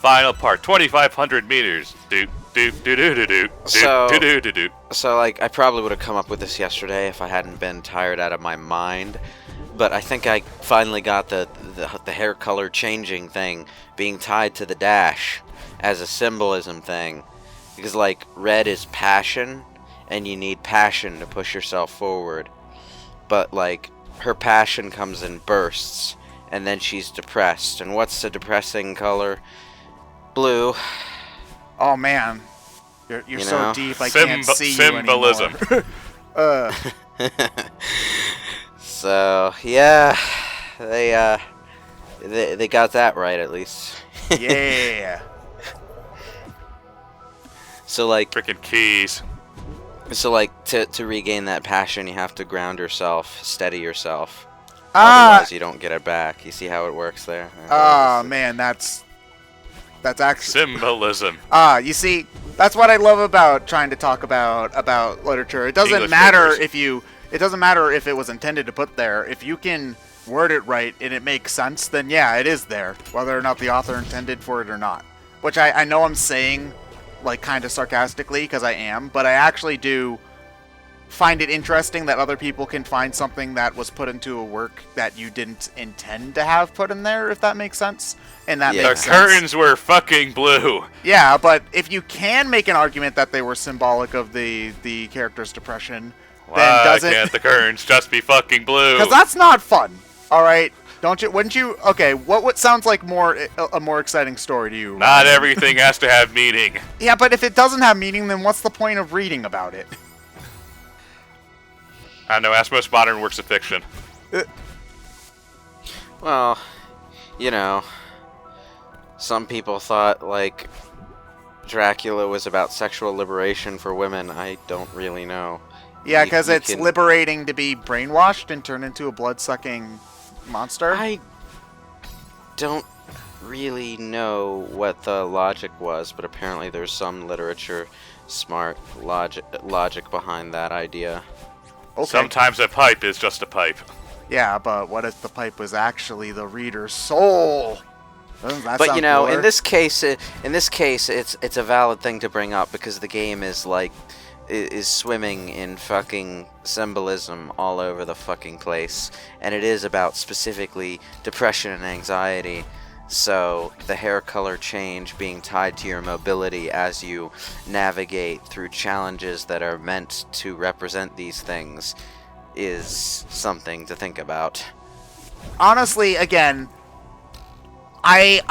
Final part, 2,500 meters. So, like, I probably would have come up with this yesterday if I hadn't been tired out of my mind. But I think I finally got the hair color changing thing being tied to the dash as a symbolism thing. Because, like, red is passion, and you need passion to push yourself forward. But, like, her passion comes in bursts, and then she's depressed. And what's the depressing color? Blue. Oh, man. You're so know? deep, I can't see Symbolism. you anymore. So, yeah, they got that right, at least. Yeah. So, like, Freaking keys. to regain that passion, you have to ground yourself, steady yourself. Ah! Otherwise, you don't get it back. You see how it works there? Oh, man, that's actually... Symbolism. You see, that's what I love about trying to talk about literature. It doesn't English matter papers. it doesn't matter if it was intended to put there. If you can word it right and it makes sense, then yeah, it is there, whether or not the author intended for it or not. Which I know I'm saying, like, kind of sarcastically, because I am, but I actually do find it interesting that other people can find something that was put into a work that you didn't intend to have put in there, if that makes sense. And that Yeah. The makes sense. curtains were fucking blue. Yeah, but if you can make an argument that they were symbolic of the character's depression, then Why doesn't... can't the curtains just be fucking blue? Because that's not fun, all right? Don't you? Wouldn't you? Okay, what sounds like a more exciting story to you? Not everything has to have meaning. Yeah, but if it doesn't have meaning, then what's the point of reading about it? I know, ask most modern works of fiction. Well, you know, some people thought, like, Dracula was about sexual liberation for women. I don't really know. Yeah, because You it's can- liberating to be brainwashed and turned into a blood-sucking monster. I don't really know what the logic was, but apparently there's some literature smart logic behind that idea. Okay. Sometimes a pipe is just a pipe. Yeah, but what if the pipe was actually the reader's soul? Doesn't that But sound you know, cooler? in this case, it's a valid thing to bring up because the game is like is swimming in fucking symbolism all over the fucking place, and it is about specifically depression and anxiety. So the hair color change being tied to your mobility as you navigate through challenges that are meant to represent these things is something to think about. Honestly, again, I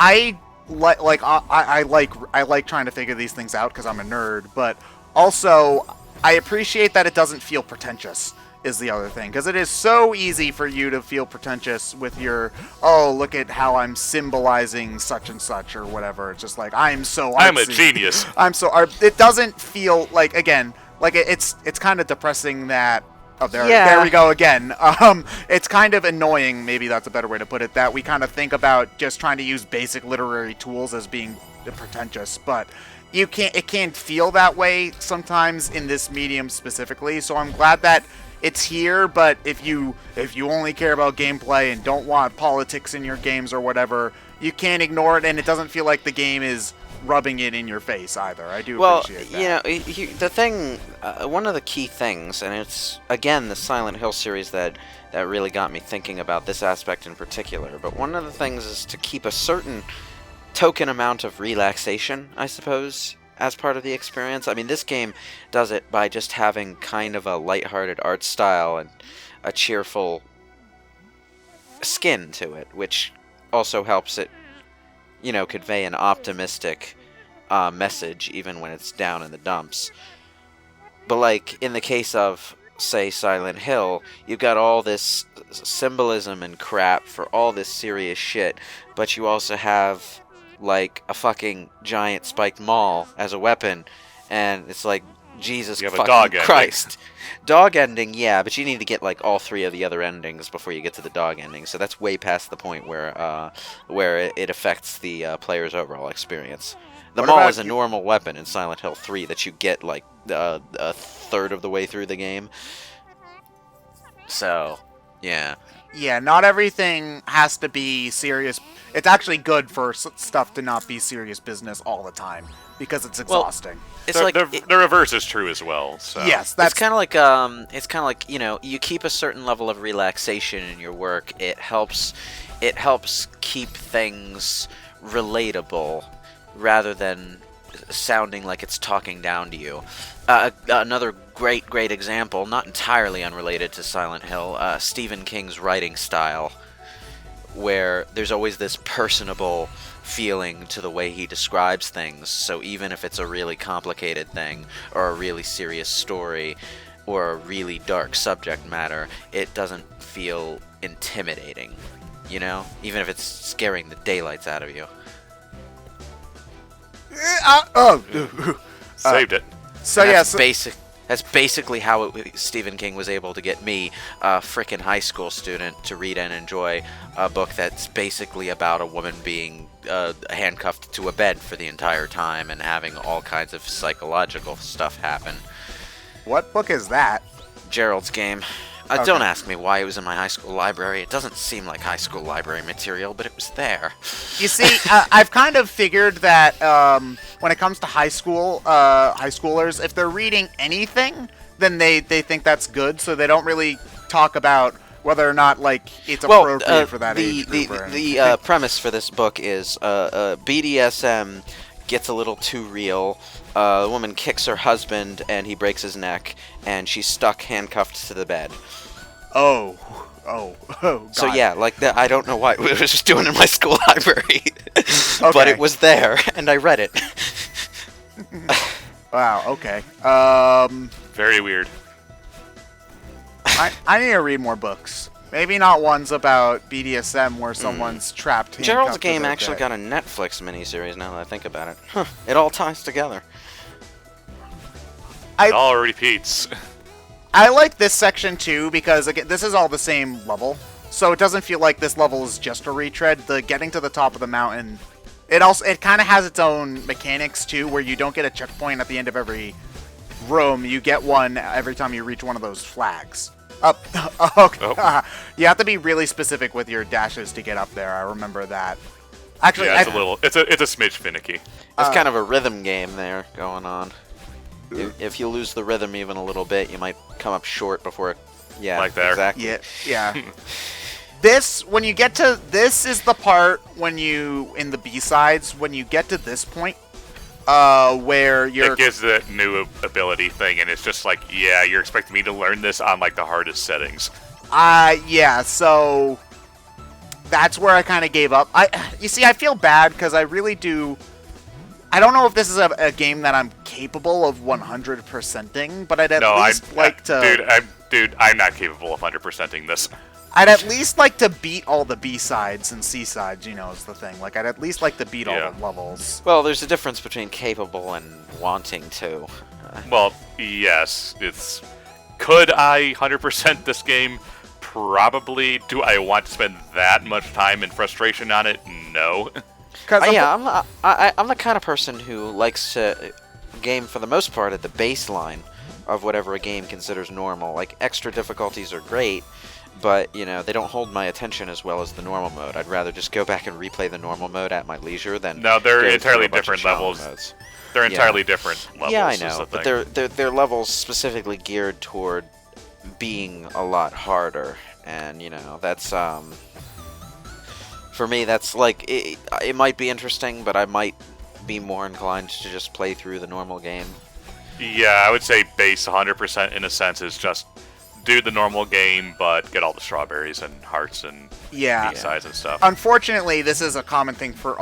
like trying to figure these things out because I'm a nerd, but also I appreciate that it doesn't feel pretentious. Is the other thing, because it is so easy for you to feel pretentious with your, oh, look at how I'm symbolizing such and such or whatever. It's just like, I'm so artsy. I'm a genius. I'm so it doesn't feel like, again, like it's kind of depressing that, oh, there we go again. It's kind of annoying, maybe that's a better way to put it, that we kind of think about just trying to use basic literary tools as being pretentious, but it can't feel that way sometimes in this medium specifically, so I'm glad that it's here. But if you only care about gameplay and don't want politics in your games or whatever, you can't ignore it, and it doesn't feel like the game is rubbing it in your face either. I do appreciate that. You know, the thing, one of the key things, and it's, again, the Silent Hill series that really got me thinking about this aspect in particular, but one of the things is to keep a certain token amount of relaxation, I suppose, as part of the experience. I mean, this game does it by just having kind of a lighthearted art style and a cheerful skin to it, which also helps it, you know, convey an optimistic message even when it's down in the dumps. But, like, in the case of, say, Silent Hill, you've got all this symbolism and crap for all this serious shit, but you also have, like, a fucking giant spiked maul as a weapon, and it's like, Jesus You have a fucking dog ending. Christ. Dog ending, yeah, but you need to get, like, all three of the other endings before you get to the dog ending, so that's way past the point where it affects the player's overall experience. The What maul about is a normal weapon in Silent Hill 3 that you get, like, a third of the way through the game. So, yeah. Yeah, not everything has to be serious. It's actually good for stuff to not be serious business all the time because it's exhausting. It's the, like the reverse is true as well. So. Yes, that's it's kind of like you keep a certain level of relaxation in your work. It helps keep things relatable rather than sounding like it's talking down to you. Another great example, not entirely unrelated to Silent Hill, Stephen King's writing style, where there's always this personable feeling to the way he describes things. So even if it's a really complicated thing, or a really serious story, or a really dark subject matter, it doesn't feel intimidating, you know? Even if it's scaring the daylights out of you. Saved it. so And yeah. That's basically how Stephen King was able to get me, a frickin' high school student, to read and enjoy a book that's basically about a woman being handcuffed to a bed for the entire time and having all kinds of psychological stuff happen. What book is that? Gerald's Game. Okay. Don't ask me why it was in my high school library. It doesn't seem like high school library material, but it was there. You see, I've kind of figured that when it comes to high schoolers, if they're reading anything, then they think that's good, so they don't really talk about whether or not like it's appropriate for that age group. The premise for this book is BDSM gets a little too real. The woman kicks her husband, and he breaks his neck, and she's stuck handcuffed to the bed. Oh, God. So yeah, like that. I don't know why I was just doing in my school library, but Okay. it was there, and I read it. Wow. Okay. Very weird. I need to read more books. Maybe not ones about BDSM where someone's trapped. Gerald's handcuffed to Game their actually bed. got a Netflix miniseries. Now that I think about it, it all ties together. It all repeats. I like this section too because again, this is all the same level, so it doesn't feel like this level is just a retread. The getting to the top of the mountain, it kind of has its own mechanics too, where you don't get a checkpoint at the end of every room. You get one every time you reach one of those flags. Up. Okay. Oh. You have to be really specific with your dashes to get up there. I remember that. Actually, Yeah, it's a smidge finicky. There's kind of a rhythm game there going on. If you lose the rhythm even a little bit, you might come up short before. Yeah, Like there. exactly. Yeah. This, when you get to, this is the part when you, in the B-sides, when you get to this point, where you're... It gives the new ability thing, and it's just like, yeah, you're expecting me to learn this on, like, the hardest settings. Yeah, so... That's where I kind of gave up. You see, I feel bad, because I really do... I don't know if this is a game that I'm capable of 100%ing, but I'd at least like to... Dude, I'm not capable of 100%ing this. I'd at least like to beat all the B-sides and C-sides, you know, is the thing. Like, I'd at least like to beat all the levels. Well, there's a difference between capable and wanting to. Well, yes, it's... Could I 100% this game? Probably. Do I want to spend that much time and frustration on it? No. I'm the kind of person who likes to game for the most part at the baseline of whatever a game considers normal. Like, extra difficulties are great, but, you know, they don't hold my attention as well as the normal mode. I'd rather just go back and replay the normal mode at my leisure than... No, they're go entirely through a bunch of different challenge levels. modes. They're entirely different levels. Yeah, I is know, the but thing. they're levels specifically geared toward being a lot harder, and, you know, that's, for me, that's, like, it might be interesting, but I might be more inclined to just play through the normal game. Yeah, I would say base 100% in a sense is just do the normal game, but get all the strawberries and hearts and B-sides and stuff. Unfortunately, this is a common thing for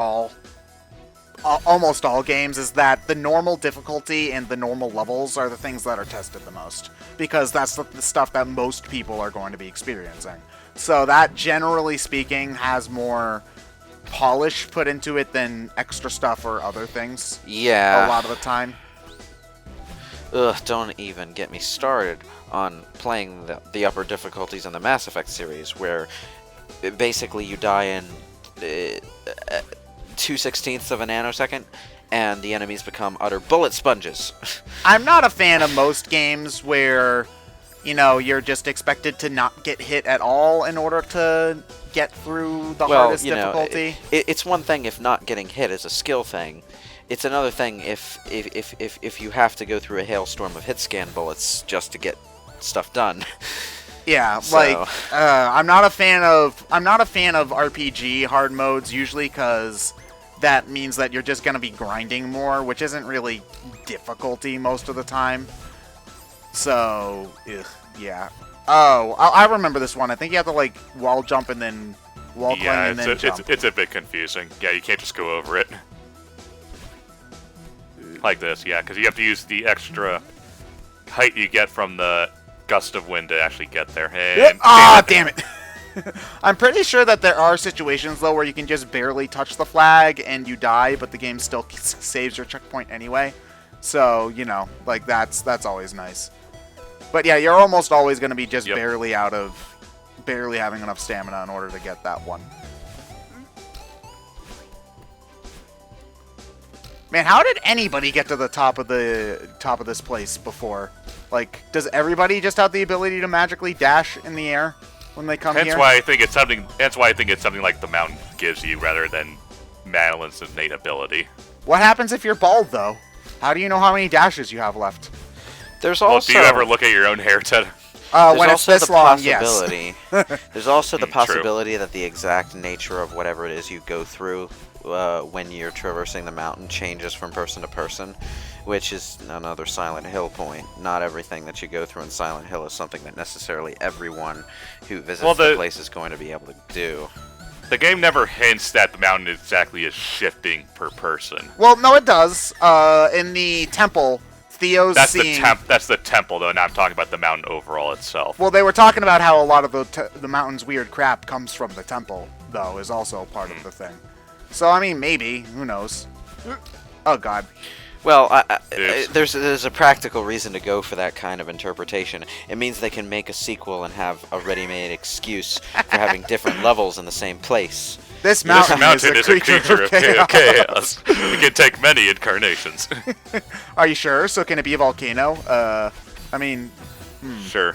almost all games, is that the normal difficulty and the normal levels are the things that are tested the most, because that's the stuff that most people are going to be experiencing. So that, generally speaking, has more polish put into it than extra stuff or other things. Yeah. A lot of the time. Ugh, don't even get me started on playing the upper difficulties in the Mass Effect series, where basically you die in 2/16 of a nanosecond, and the enemies become utter bullet sponges. I'm not a fan of most games where you're just expected to not get hit at all in order to get through the hardest difficulty. It's one thing if not getting hit is a skill thing. It's another thing if you have to go through a hailstorm of hit scan bullets just to get stuff done. Yeah, So- I'm not a fan of RPG hard modes usually because that means that you're just gonna be grinding more, which isn't really difficulty most of the time. So, yeah. Oh, I remember this one. I think you have to wall jump and then wall climb and then jump. It's a bit confusing. Yeah, you can't just go over it. Like this, yeah, because you have to use the extra height you get from the gust of wind to actually get there. And damn it! I'm pretty sure that there are situations, though, where you can just barely touch the flag and you die, but the game still saves your checkpoint anyway. So, that's always nice. But yeah, you're almost always going to be just barely having enough stamina in order to get that one. Man, how did anybody get to the top of this place before? Does everybody just have the ability to magically dash in the air when they come here? That's why I think it's something like the mountain gives you rather than Madeline's innate ability. What happens if you're bald, though? How do you know how many dashes you have left? There's also. Do you ever look at your own hair, Ted? When it's this long, yes. There's also the possibility that the exact nature of whatever it is you go through when you're traversing the mountain changes from person to person, which is another Silent Hill point. Not everything that you go through in Silent Hill is something that necessarily everyone who visits the place is going to be able to do. The game never hints that the mountain exactly is shifting per person. Well, no, it does. In the temple, Theo's seeing... That's the temple, though, and I'm talking about the mountain overall itself. Well, they were talking about how a lot of the mountain's weird crap comes from the temple, though, is also part of the thing. So, I mean, maybe. Who knows? Oh, God. Well, there's a practical reason to go for that kind of interpretation. It means they can make a sequel and have a ready-made excuse for having different levels in the same place. This mountain is a creature of chaos. It can take many incarnations. Are you sure? So can it be a volcano? I mean... Sure.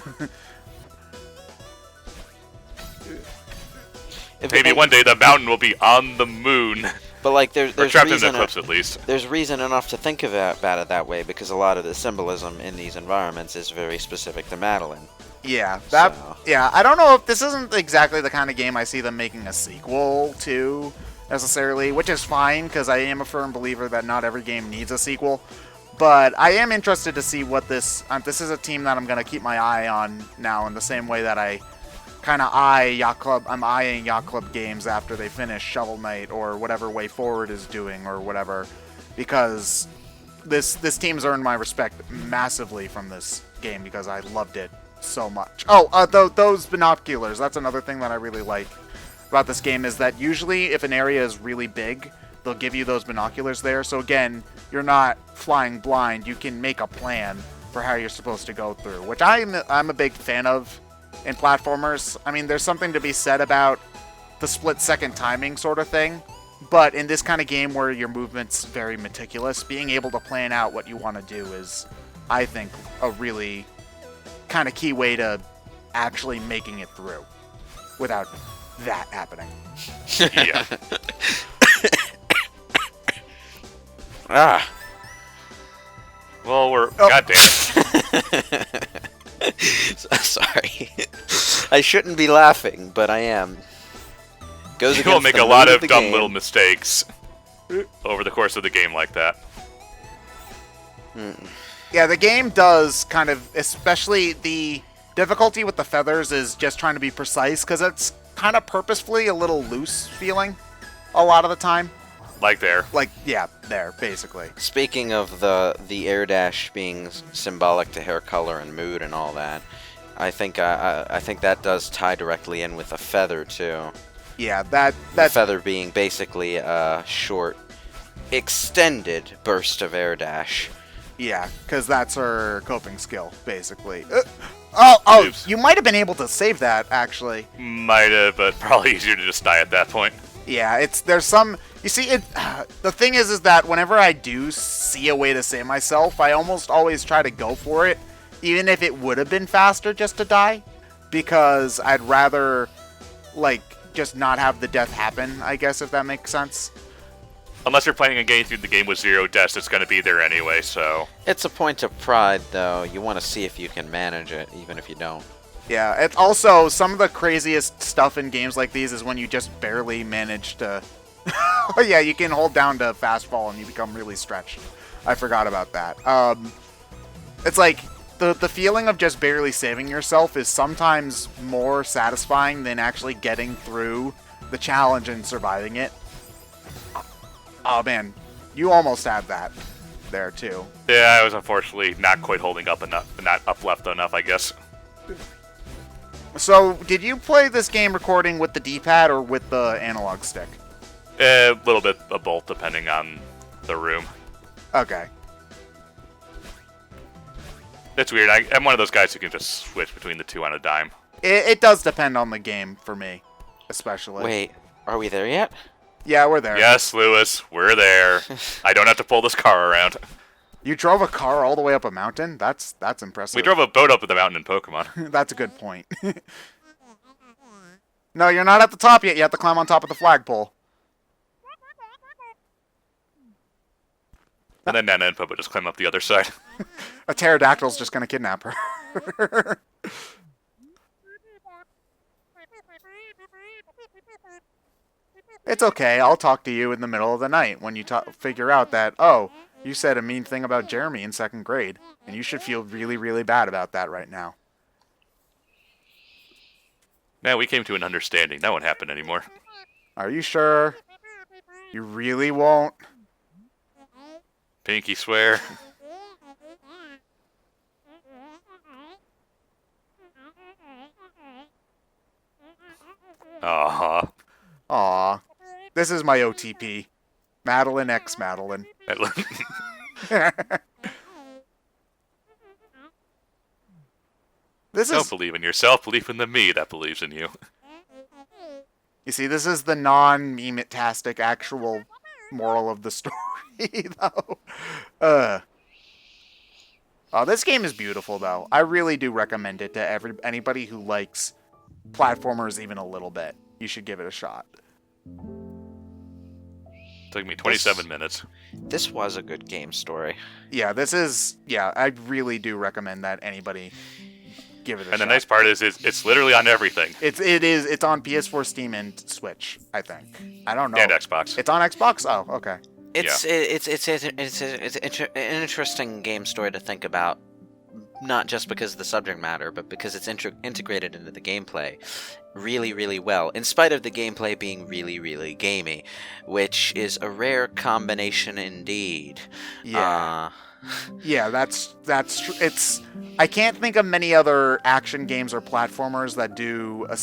Maybe one day the mountain will be on the moon. But there's trapped reason in the eclipse, at least. There's reason enough to think about it that way because a lot of the symbolism in these environments is very specific to Madeline. Yeah, yeah. I don't know if this isn't exactly the kind of game I see them making a sequel to necessarily, which is fine because I am a firm believer that not every game needs a sequel. But I am interested to see what this. This is a team that I'm going to keep my eye on now in the same way that I kind of I'm eyeing Yacht Club games after they finish Shovel Knight or whatever Way Forward is doing or whatever, because this team's earned my respect massively from this game because I loved it so much. Oh, those binoculars, that's another thing that I really like about this game, is that usually if an area is really big, they'll give you those binoculars there, so again, you're not flying blind, you can make a plan for how you're supposed to go through, which I'm a big fan of in platformers. I mean, there's something to be said about the split-second timing sort of thing, but in this kind of game where your movement's very meticulous, being able to plan out what you want to do is, I think, a really kind of key way to actually making it through without that happening. Yeah. Well, we're... Oh. God damn it. Sorry. I shouldn't be laughing, but I am. You will make a lot of dumb little mistakes over the course of the game like that. Yeah, the game does kind of, especially the difficulty with the feathers is just trying to be precise, because it's kind of purposefully a little loose feeling a lot of the time. Like there. Yeah, there, basically. Speaking of the air dash being symbolic to hair color and mood and all that, I think that does tie directly in with the feather too. Yeah, that's the feather being basically a short, extended burst of air dash. Yeah, because that's her coping skill, basically. Oh, oops. You might have been able to save that, actually. Might have, but probably easier to just die at that point. Yeah, there's some... You see, the thing is that whenever I do see a way to save myself, I almost always try to go for it, even if it would have been faster just to die, because I'd rather, like, just not have the death happen, I guess, if that makes sense. Unless you're planning on getting through the game with 0 deaths, it's going to be there anyway, so... It's a point of pride, though. You want to see if you can manage it, even if you don't. Yeah, it's also, some of the craziest stuff in games like these is when you just barely manage to... Oh yeah, you can hold down to fast fall and you become really stretched. I forgot about that. It's like, the feeling of just barely saving yourself is sometimes more satisfying than actually getting through the challenge and surviving it. Oh man, you almost had that there too. Yeah, I was unfortunately not quite holding up enough, not up left enough, I guess. So, did you play this game recording with the D-pad or with the analog stick? A little bit of both, depending on the room. Okay. It's weird. I'm one of those guys who can just switch between the two on a dime. It does depend on the game for me, especially. Wait, are we there yet? Yeah, we're there. Yes, Lewis, we're there. I don't have to pull this car around. You drove a car all the way up a mountain? That's impressive. We drove a boat up the mountain in Pokemon. That's a good point. No, you're not at the top yet. You have to climb on top of the flagpole. And then Nana and Papa just climb up the other side. A pterodactyl's just gonna kidnap her. It's okay. I'll talk to you in the middle of the night when you figure out that, oh, you said a mean thing about Jeremy in 2nd grade, and you should feel really, really bad about that right now. Now we came to an understanding. That won't happen anymore. Are you sure? You really won't? Pinky swear. Aww. Aw. This is my OTP. Madeline X Madeline. Don't believe in yourself, believe in the me that believes in you. You see, this is the non-meme-tastic actual moral of the story, though. Oh, this game is beautiful, though. I really do recommend it to anybody who likes platformers even a little bit. You should give it a shot. Took me 27 minutes. This was a good game story. Yeah, this is... Yeah, I really do recommend that anybody give it a shot. And the nice part is it's literally on everything. It's on PS4, Steam, and Switch, I think. I don't know. And Xbox. It's on Xbox? Oh, okay. It's an interesting game story to think about, not just because of the subject matter, but because it's integrated into the gameplay really, really well, in spite of the gameplay being really, really gamey, which is a rare combination indeed. Yeah. Yeah, that's it's. I can't think of many other action games or platformers that do a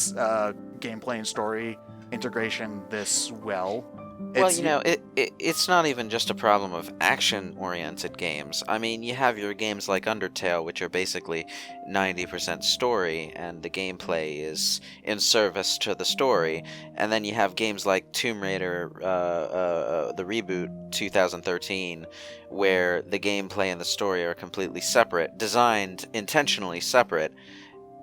gameplay and story integration this well. Well, you know, it's not even just a problem of action-oriented games. I mean, you have your games like Undertale, which are basically 90% story, and the gameplay is in service to the story. And then you have games like Tomb Raider, the reboot, 2013, where the gameplay and the story are completely separate, designed intentionally separate,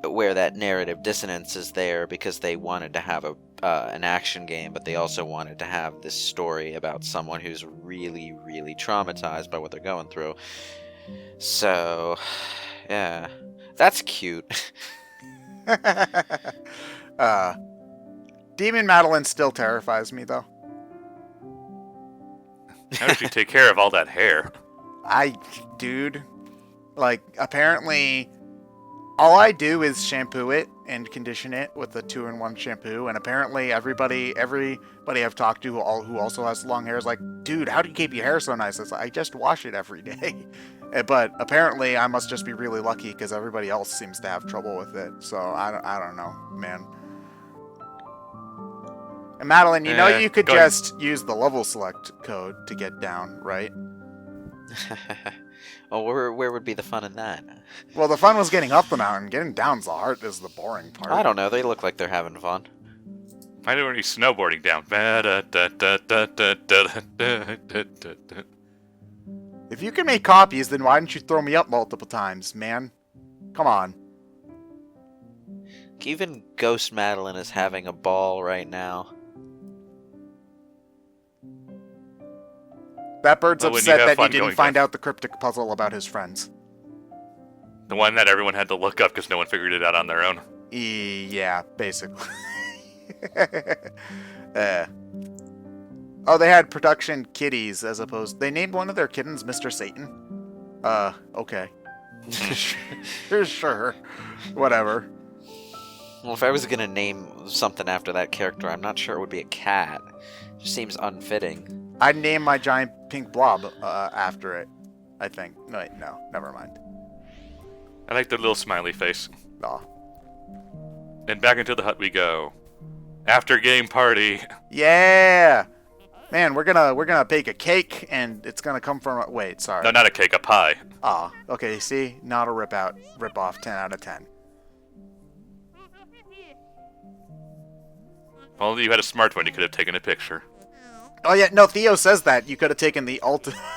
where that narrative dissonance is there because they wanted to have an action game, but they also wanted to have this story about someone who's really, really traumatized by what they're going through. So, yeah, that's cute. Demon Madeline still terrifies me, though. How did you take care of all that hair? Dude, like, apparently... All I do is shampoo it and condition it with a 2-in-1 shampoo, and apparently everybody I've talked to who also has long hair is like, dude, how do you keep your hair so nice? It's like, I just wash it every day. But apparently I must just be really lucky because everybody else seems to have trouble with it. So I don't know, man. And Madeline, you know you could just use the level select code to get down, right? Oh, where would be the fun in that? Well, the fun was getting up the mountain. Getting down's the hard is the boring part. I don't know. They look like they're having fun. Why are you snowboarding down? If you can make copies, then why didn't you throw me up multiple times, man? Come on. Even Ghost Madeline is having a ball right now. That bird's Well, when you upset have that he fun didn't going find down- out the cryptic puzzle about his friends. The one that everyone had to look up because no one figured it out on their own. Yeah, basically. Oh, they had production kitties as opposed... They named one of their kittens Mr. Satan? Okay. Sure. Whatever. Well, if I was gonna name something after that character, I'm not sure it would be a cat. It just seems unfitting. I'd name my giant pink blob after it, I think. No, wait, no, never mind. I like the little smiley face. Aw. And back into the hut we go. After game party. Yeah! Man, we're gonna bake a cake, and it's gonna come from... Wait, sorry. No, not a cake, a pie. Aw, okay, see? Not a rip-off, 10 out of 10. If only you had a smartphone, you could have taken a picture. Oh yeah, no, Theo says that. You could have taken the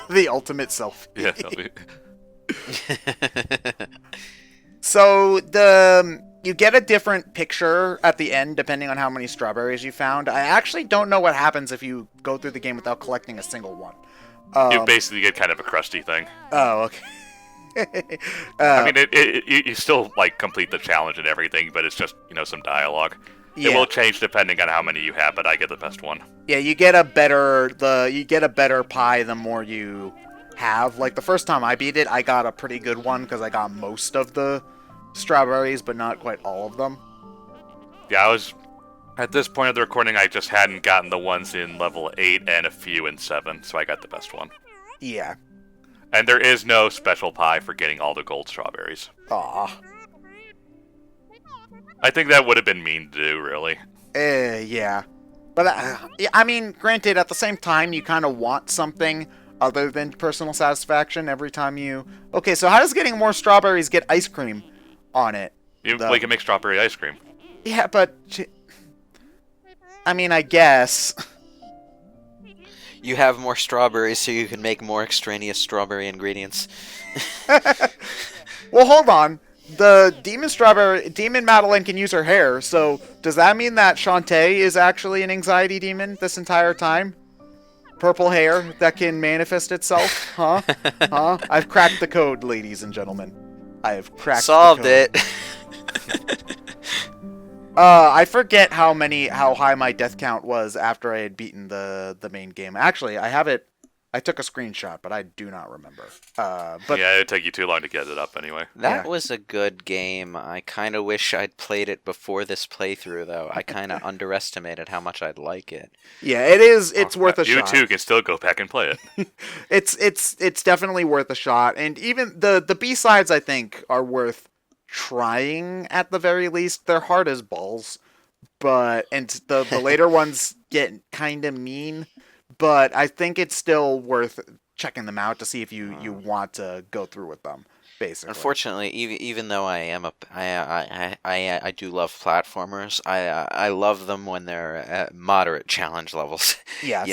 the ultimate selfie. Yeah, that'll be... So you get a different picture at the end depending on how many strawberries you found. I actually don't know what happens if you go through the game without collecting a single one. You basically get kind of a crusty thing. Oh, okay. I mean, you still like complete the challenge and everything, but it's just some dialogue. Yeah. It will change depending on how many you have, but I get the best one. Yeah, you get a better pie the more you have. Like the first time I beat it, I got a pretty good one because I got most of the strawberries, but not quite all of them. Yeah, I was at this point of the recording, I just hadn't gotten the ones in level 8 and a few in 7, so I got the best one. Yeah. And there is no special pie for getting all the gold strawberries. Aw. I think that would have been mean to do, really. Yeah. But, I mean, granted, at the same time, you kind of want something other than personal satisfaction every time you... Okay, so how does getting more strawberries get ice cream on it? We can make strawberry ice cream. Yeah, but... I mean, I guess... You have more strawberries, so you can make more extraneous strawberry ingredients. Well, hold on. The Demon Madeline can use her hair, so does that mean that Shantae is actually an anxiety demon this entire time? Purple hair that can manifest itself? Huh? Huh? I've cracked the code, ladies and gentlemen. I have cracked Solved the code. it. I forget how high my death count was after I had beaten the main game. Actually, I have it. I took a screenshot, but I do not remember. But yeah, it'd take you too long to get it up anyway. That was a good game. I kind of wish I'd played it before this playthrough, though. I kind of underestimated how much I'd like it. Yeah, it is. It's worth a shot. You too can still go back and play it. It's definitely worth a shot, and even the B-sides I think are worth trying at the very least. They're hard as balls, and the later ones get kind of mean. But I think it's still worth checking them out to see if you want to go through with them. Basically, unfortunately, even though I do love platformers, I love them when they're at moderate challenge levels. Yeah,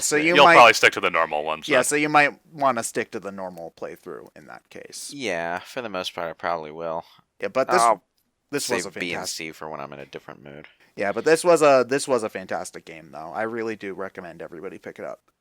so you'll probably stick to the normal ones. Yeah, then. so you might want to stick to the normal playthrough in that case. Yeah, for the most part, I probably will. Yeah, but this was a B and fantastic. C for when I'm in a different mood. Yeah, but this was a fantastic game though. I really do recommend everybody pick it up.